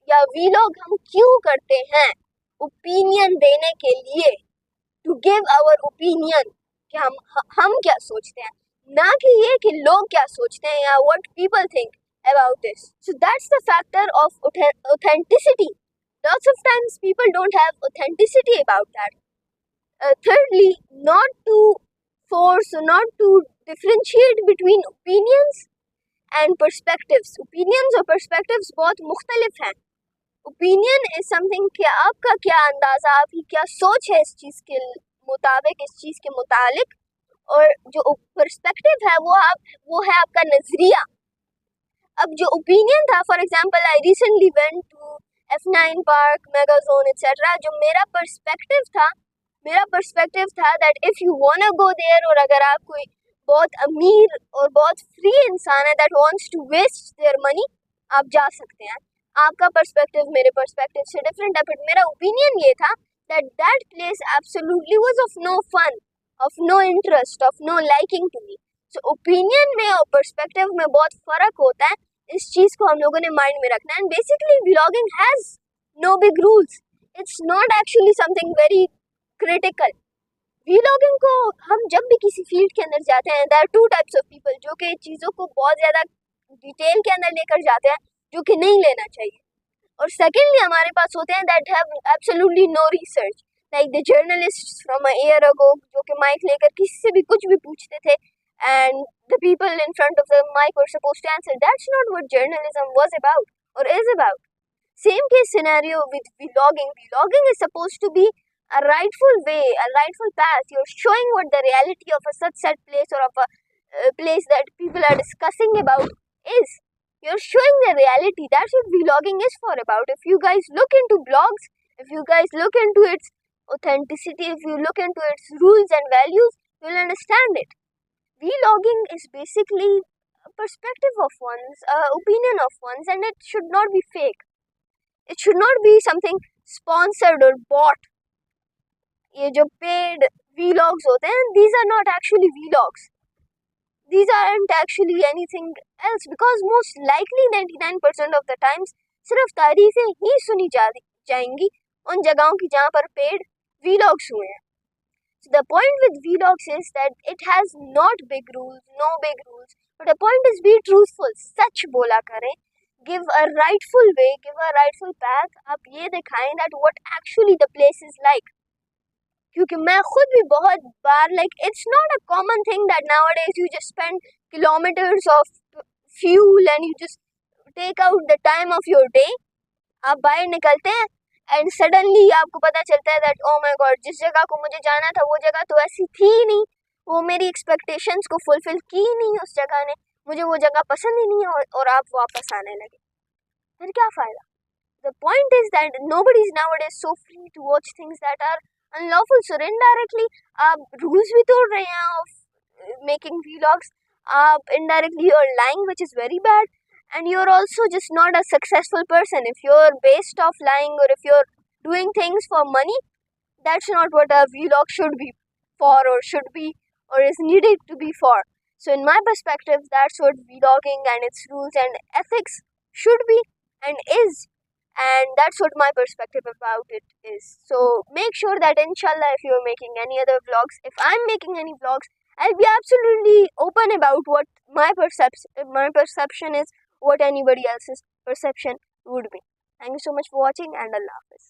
या वीलॉग हम क्यों करते हैं? ओपिनियन देने के लिए, टू गिव आवर ओपिनियन कि हम क्या सोचते हैं, ना कि ये कि लोग क्या सोचते हैं या what people think about this. So that's the factor of authenticity. Lots of times people don't have authenticity about that. Thirdly, not to force or not to differentiate between opinions and perspectives. Opinions और perspectives बहुत मुख्तलिफ हैं. Opinion is something कि आपका क्या अंदाज़ा, आपकी क्या सोच है इस चीज़ के मुताबिक, इस चीज़ के मुतालिक, और जो perspective है वो है आपका नज़रिया. अब जो ओपिनियन था, for example I recently went to F9 park, megazone etcetera. जो मेरा पर्सपेक्टिव था that if you wanna go there, और अगर आप कोई बहुत अमीर और बहुत फ्री इंसान है that wants to waste their money, आप जा सकते हैं. आपका पर्सपेक्टिव मेरे पर्सपेक्टिव से डिफरेंट है, बट मेरा ओपिनियन ये था that place absolutely was of no fun, of no interest, of no liking to me. So opinion में और पर्सपेक्टिव में बहुत फ़र्क होता है. इस चीज़ को हम लोगों ने माइंड में रखना है. And basically vlogging has no big rules. It's not actually something very critical. Vlogging को हम जब भी किसी फील्ड के अंदर जाते हैं, there are two types of people जो कि चीज़ों को बहुत ज़्यादा डिटेल के अंदर लेकर जाते हैं, जो कि नहीं लेना चाहिए. और सेकेंडली हमारे पास होते हैं that have absolutely no research, like the journalist from a year ago, जो कि माइक लेकर किसी से भी कुछ भी पूछते थे and the people in front of the mic were supposed to answer. That's not what journalism was about or is about. Same case scenario with vlogging. Vlogging is supposed to be a rightful way, a rightful path. You're showing what the reality of a such set place or of a place that people are discussing about is. You're showing the reality. That's what vlogging is for about. If you guys look into blogs, if you guys look into its authenticity, if you look into its rules and values, you'll understand it. Vlogging is basically a perspective of one's, opinion of one's, and it should not be fake. It should not be something sponsored or bought. ये जो paid vlogs होते हैं, these are not actually vlogs. These aren't actually anything else, because most likely 99% of the times सिर्फ तारीफें ही सुनी जाएंगी उन जगहों की जहाँ पर paid vlogs हुए हैं. So the point with vlogs is that it has not big rules, no big rules, but the point is be truthful. सच बोला करें, give a rightful way, give a rightful path. आप ये दिखाएं that what actually the place is like. क्योंकि मैं खुद भी बहुत बार it's not a common thing that nowadays you just spend kilometers of fuel and you just take out the time of your day. आप बाहर निकलते हैं एंड सडनली आपको पता चलता है दैट ओ माय गॉड, जिस जगह को मुझे जाना था वो जगह तो ऐसी थी ही नहीं, वो मेरी एक्सपेक्टेशंस को फुलफिल की ही नहीं उस जगह ने, मुझे वो जगह पसंद ही नहीं और आप वापस आने लगे. फिर क्या फ़ायदा? The point is that nobody is nowadays so free to watch things that are unlawful. So indirectly आप रूल्स भी तोड़ रहे हैं ऑफ मेकिंग व्लॉग्स. आप indirectly you are lying, which is very bad. And you're also just not a successful person. If you're based off lying or if you're doing things for money, that's not what a vlog should be for or should be or is needed to be for. So in my perspective, that's what vlogging and its rules and ethics should be and is. And that's what my perspective about it is. So make sure that inshallah, if you're making any other vlogs, if I'm making any vlogs, I'll be absolutely open about what my perception is, what anybody else's perception would be. Thank you so much for watching, and Allah Hafiz.